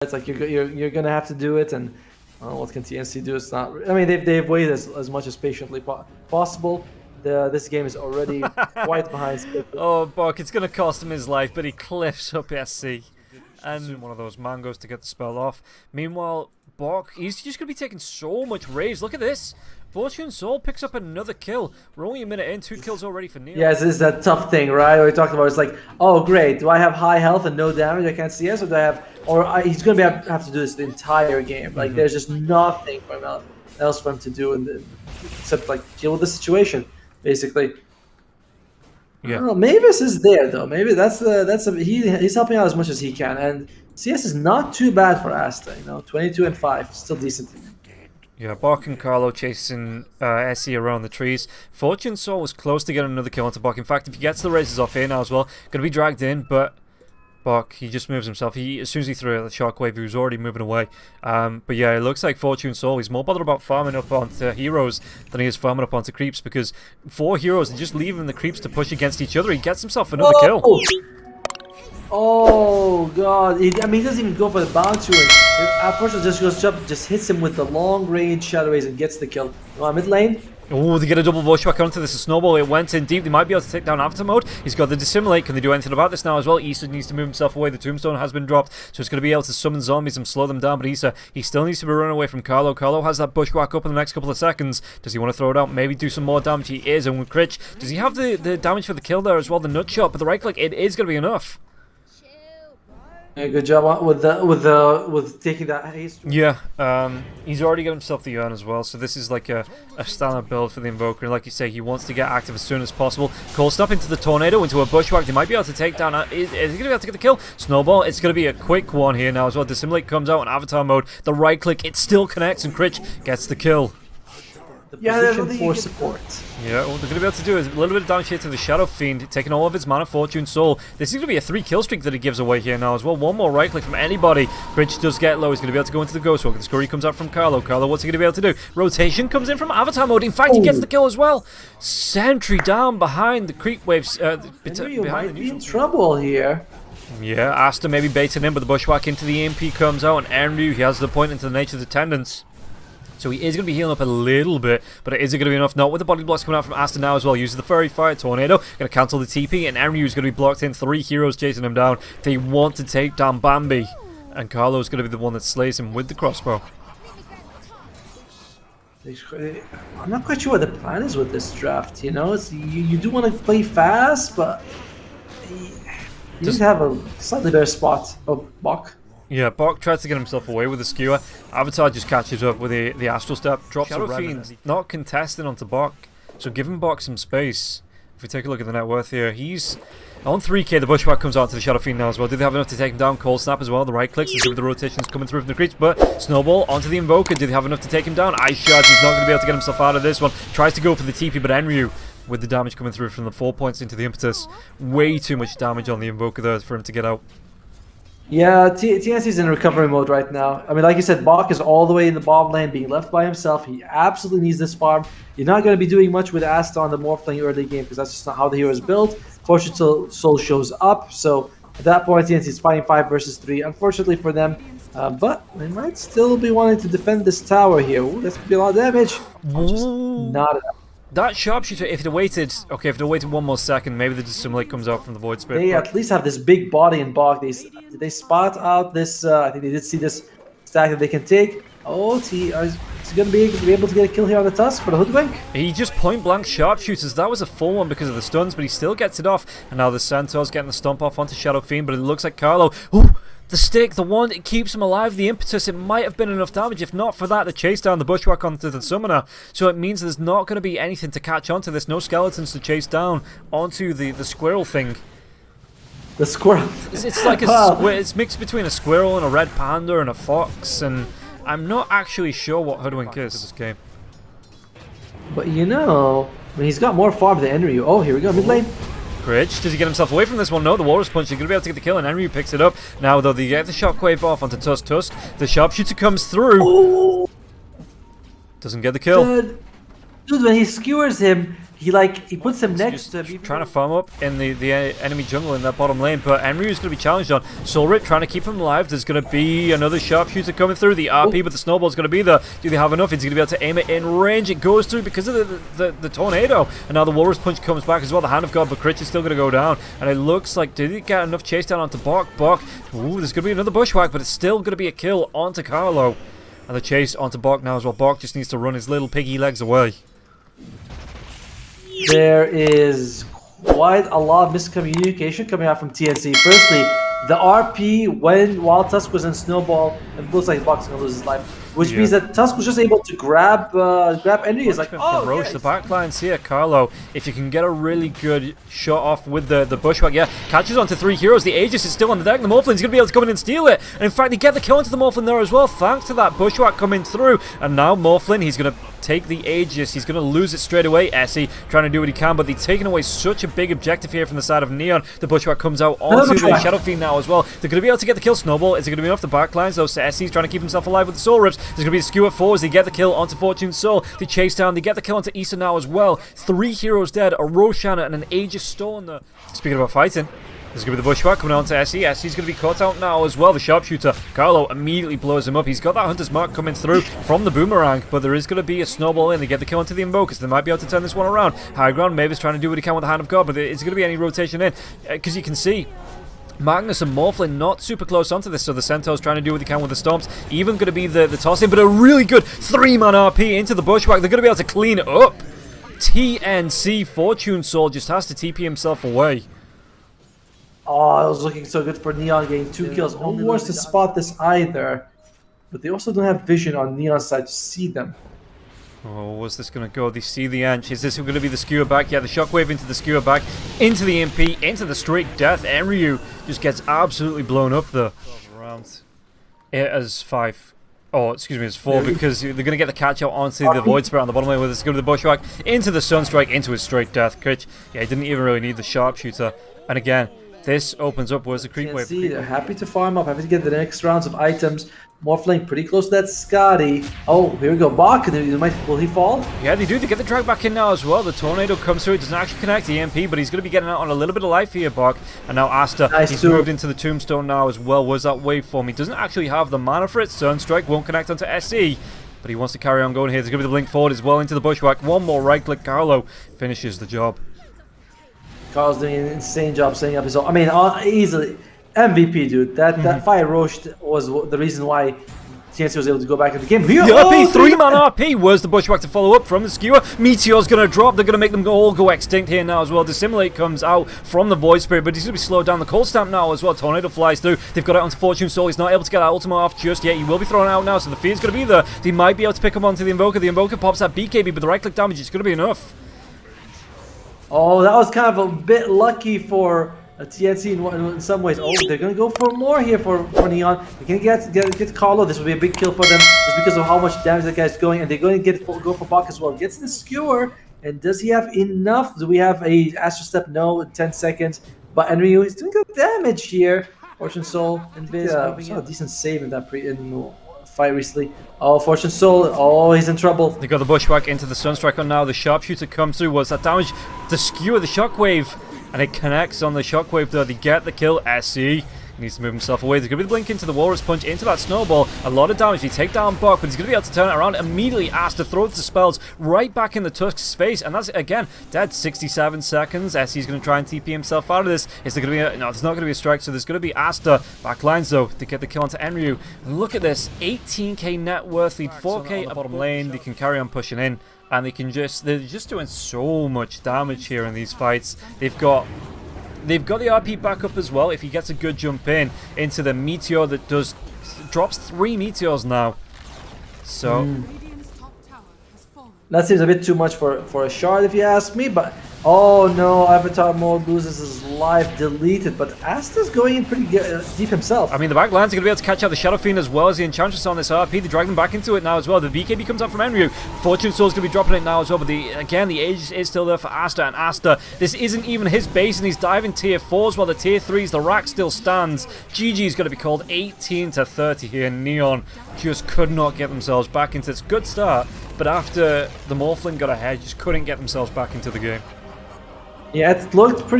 It's like you're gonna have to do it, and what can TNC do? It's not. I mean, they've waited as much as patiently possible. This game is already quite behind schedule. Oh, Bok, it's gonna cost him his life, but he cliffs up SC. And one of those mangoes to get the spell off. Meanwhile, Bok, he's just gonna be taking so much rage. Look at this. Fortune Soul picks up another kill. We're only a minute in, 2 kills already for Neo. Yeah, it's that tough thing, right? We talked about it's like, oh great, do I have high health and no damage? I can't CS, or do I have? He's gonna have to do this the entire game. Like there's just nothing for him else for him to do, except like deal with the situation, basically. Yeah. I don't know, Mavis is there though. Maybe he's helping out as much as he can, and CS is not too bad for Asta. 22 and 5, still decent. Yeah, Bok and Carlo chasing SE around the trees. Fortune Soul was close to getting another kill onto Bok. In fact, if he gets the races off here now as well, going to be dragged in, but Bok, he just moves himself. As soon as he threw out the shockwave, he was already moving away. But yeah, it looks like Fortune Soul, he's more bothered about farming up onto heroes than he is farming up onto creeps, because 4 heroes, and just leaving the creeps to push against each other, he gets himself another kill. Oh god! He doesn't even go for the bounce. Unfortunately, just goes up, just hits him with the long range shadow rays and gets the kill. Mid lane. Oh, they get a double bushwhack onto this. A snowball. It went in deep. They might be able to take down Avatar mode. He's got the dissimulate. Can they do anything about this now as well? Issa needs to move himself away. The tombstone has been dropped, so it's going to be able to summon zombies and slow them down. But Issa, he still needs to be running away from Carlo. Carlo has that bushwhack up in the next couple of seconds. Does he want to throw it out? Maybe do some more damage. He is, and with Critch, does he have the damage for the kill there as well? The nut shot, but the right click, it is going to be enough. Yeah, good job with taking that haste. Yeah, he's already got himself the urn as well, so this is like a standard build for the Invoker, and like you say, he wants to get active as soon as possible. Cold Snap into the Tornado, into a Bushwhack. They might be able to take down, is he going to be able to get the kill? Snowball, it's going to be a quick one here now as well. Dissimulate comes out in Avatar mode, the right click, it still connects, and Critch gets the kill. The position for support. Yeah, what they're going to be able to do is a little bit of damage here to the Shadow Fiend, taking all of his mana, Fortune Soul. This is going to be a 3-kill streak that he gives away here now as well. One more right click from anybody. Critch does get low. He's going to be able to go into the Ghost Walk. The scurry comes out from Carlo. Carlo, what's he going to be able to do? Rotation comes in from Avatar mode. In fact, he gets the kill as well. Sentry down behind the creep waves. You might be in trouble here. Yeah, Asta maybe baiting him, but the Bushwhack into the EMP comes out, and Enryu, he has the point into the nature of the tendons. So he is going to be healing up a little bit, but is it going to be enough? Not with the body blocks coming out from Asta now as well. Uses the Fairy Fire Tornado, going to cancel the TP, and Enryu is going to be blocked in. 3 heroes chasing him down. They want to take down Bambi, and Carlo is going to be the one that slays him with the crossbow. I'm not quite sure what the plan is with this draft. You do want to play fast, but you just have a slightly better spot. Oh, Bok. Yeah, Bok tries to get himself away with the skewer. Avatar just catches up with the Astral Step, drops Shadow Fiend, not contesting onto Bok, so giving Bok some space. If we take a look at the net worth here, he's on 3k. The Bushwhack comes out to the Shadow Fiend now as well. Do they have enough to take him down? Cold Snap as well. The right clicks, the rotations coming through from the creeps, but Snowball onto the Invoker. Do they have enough to take him down? Ice Shard, he's not going to be able to get himself out of this one. Tries to go for the TP, but Enryu, with the damage coming through from the 4 points into the Impetus, way too much damage on the Invoker there for him to get out. Yeah, TNC is in recovery mode right now. I mean, like you said, Bok is all the way in the bottom lane, being left by himself. He absolutely needs this farm. You're not going to be doing much with Asta on the Morph lane early game, because that's just not how the hero is built. Fortune Soul shows up, so at that point, TNC is fighting 5 versus 3. Unfortunately for them, but they might still be wanting to defend this tower here. Ooh, that's going to be a lot of damage. Just not enough. That sharpshooter, if they waited 1 more second, maybe the Dissimulate comes out from the Void Spirit. They at least have this big body in Bok. Did they spot out this? I think they did see this stack that they can take. Oh, is he going to be able to get a kill here on the Tusk for the Hoodwink? He just point blank sharpshooters. That was a full one because of the stuns, but he still gets it off. And now the Centaur's getting the stomp off onto Shadow Fiend, but it looks like Carlo. Ooh! The stick, the one, it keeps him alive. The impetus, it might have been enough damage. If not for that, the chase down the Bushwhack onto the Summoner. So it means there's not going to be anything to catch onto this. No skeletons to chase down onto the squirrel thing. The squirrel? It's like a it's mixed between a squirrel and a red panda and a fox. And I'm not actually sure what Hoodwink is in this game. But when he's got more farm than Enryu. Oh, here we go, mid lane. Critch, does he get himself away from this one? No, the Walrus Punch, he's going to be able to get the kill, and Enryu picks it up. Now, though, they get the Shockwave off onto Tusk. The Sharpshooter comes through. Oh. Doesn't get the kill. Dude, when he skewers him, he puts him next just to him. trying to farm up in the enemy jungle in that bottom lane, but Enryu's going to be challenged on. Soulrip trying to keep him alive. There's going to be another sharpshooter coming through. The RP, but the snowball's going to be there. Do they have enough? Is he going to be able to aim it in range? It goes through because of the tornado. And now the Walrus Punch comes back as well. The Hand of God, but Critch is still going to go down. And it looks like, did he get enough chase down onto Bok? Bok, ooh, there's going to be another bushwhack, but it's still going to be a kill onto Carlo. And the chase onto Bok now as well. Bok just needs to run his little piggy legs away. There is quite a lot of miscommunication coming out from TNC. Firstly, the RP while Tusk was in Snowball, it looks like Bok's gonna lose his life, which means that Tusk was just able to grab Enry. It's like, oh, Roche, yes. the backline's here. Carlo, if you can get a really good shot off with the bushwhack, yeah, catches onto 3 heroes. The Aegis is still on the deck. The Morphlin's gonna be able to come in and steal it. And in fact, they get the kill onto the Morphlin there as well, thanks to that bushwhack coming through. And now Morphlin, he's gonna take the Aegis. He's going to lose it straight away. Essie trying to do what he can, but they've taken away such a big objective here from the side of Neon. The bushwhack comes out onto the Shadow Fiend now as well. They're going to be able to get the kill. Snowball, is it going to be enough? The backlines, though. So Essie's trying to keep himself alive with the Soul Rips. There's going to be a skew at 4 as they get the kill onto Fortune Soul. They chase down. They get the kill onto Issa now as well. 3 heroes dead. A Roshanna and an Aegis Stone there. Speaking about fighting, there's going to be the bushwhack coming on to Essie. Essie's going to be caught out now as well. The sharpshooter, Carlo, immediately blows him up. He's got that Hunter's Mark coming through from the boomerang, but there is going to be a snowball in. They get the kill onto the Invokers. They might be able to turn this one around. High ground, Mavis trying to do what he can with the Hand of God, but is going to be any rotation in? Because you can see Magnus and Morphlin not super close onto this, so the Centaur's trying to do what they can with the Stomps. Even going to be the toss-in, but a really good 3-man RP into the bushwhack. They're going to be able to clean it up. TNC, Fortune Soul just has to TP himself away. Oh, it was looking so good for Neon getting 2 kills. No wars to spot this either. But they also don't have vision on Neon's side to see them. Oh, where's this going to go? They see the Ench. Is this going to be the skewer back? Yeah, the shockwave into the skewer back, into the MP, into the straight death. Enryu just gets absolutely blown up there. Round. It is 5. Oh, excuse me, it's 4 because they're going to get the catch out onto the Void Spirit on the bottom lane with this. Go to the bushwhack, into the Sunstrike, into his straight death. Critch, yeah, he didn't even really need the sharpshooter. And again, this opens up. Where's the creep wave? They're happy to farm up, happy to get the next rounds of items. Morphling pretty close to that Scotty. Oh, here we go. Bok, will he fall? Yeah, they do. They get the drag back in now as well. The tornado comes through. It doesn't actually connect the MP, but he's going to be getting out on a little bit of life here, Bok. And now Asta, he's moved into the tombstone now as well. Where's that waveform? He doesn't actually have the mana for it. Sunstrike won't connect onto SE, but he wants to carry on going here. There's going to be the blink forward as well into the bushwhack. One more right click. Carlo finishes the job. Carl's doing an insane job setting up his own. I mean, easily MVP, dude. That Fire Roche was the reason why TNC was able to go back in the game. The RP, 3-man RP. Where's the bushwhack to follow up from the skewer? Meteor's going to drop. They're going to make them all go extinct here now as well. Dissimulate comes out from the Void Spirit, but he's going to be slowed down. The Cold Stamp now as well. Tornado flies through. They've got it onto Fortune Soul. He's not able to get that ultimate off just yet. He will be thrown out now, so the fear's going to be there. They might be able to pick him onto the Invoker. The Invoker pops that BKB, but the right-click damage is going to be enough. Oh, that was kind of a bit lucky for TNC in some ways. Oh, they're going to go for more here for Neon. They're going to get Carlo. This will be a big kill for them just because of how much damage that guy's going. And they're going to go for Bok as well. Gets the skewer. And does he have enough? Do we have a Astro Step? No, in 10 seconds. But Enryu is doing good damage here. Fortune Soul and Viz. Saw a decent save in that fight recently. Oh, Fortune Soul. Oh, he's in trouble. They got the bushwhack into the Sunstrike on now. The sharpshooter comes through. Was that damage? The skewer, the shockwave. And it connects on the shockwave though. They get the kill. SE needs to move himself away. There's going to be the blink into the Walrus Punch, into that snowball. A lot of damage. They take down Bok, but he's going to be able to turn it around immediately. Asta throws the spells right back in the Tusk's face. And that's, again, dead. 67 seconds. SE's going to try and TP himself out of this. Is there going to be no, there's not going to be a strike, so there's going to be Asta. Backlines, though, to get the kill onto Enryu. And look at this. 18k net worth lead, 4k at bottom lane. They can carry on pushing in. And they're just doing so much damage here in these fights. They've got the RP back up as well if he gets a good jump in into the Meteor that drops 3 Meteors now. So that seems a bit too much for a shard if you ask me, but oh no, Avatar Mode loses his life, deleted, but Asta's going in pretty deep himself. I mean, the back lines are going to be able to catch out the Shadow Fiend as well as the Enchantress on this RP. They drag them back into it now as well. The BKB comes out from Enryu. Fortune Soul's going to be dropping it now as well, but again, the Age is still there for Asta, and Asta, this isn't even his base, and he's diving tier 4s while the tier 3s, the rack still stands. GG is going to be called 18-30 here. Neon just could not get themselves back into this good start. but after the Morphling got ahead, just couldn't get themselves back into the game. Yeah, it looked pretty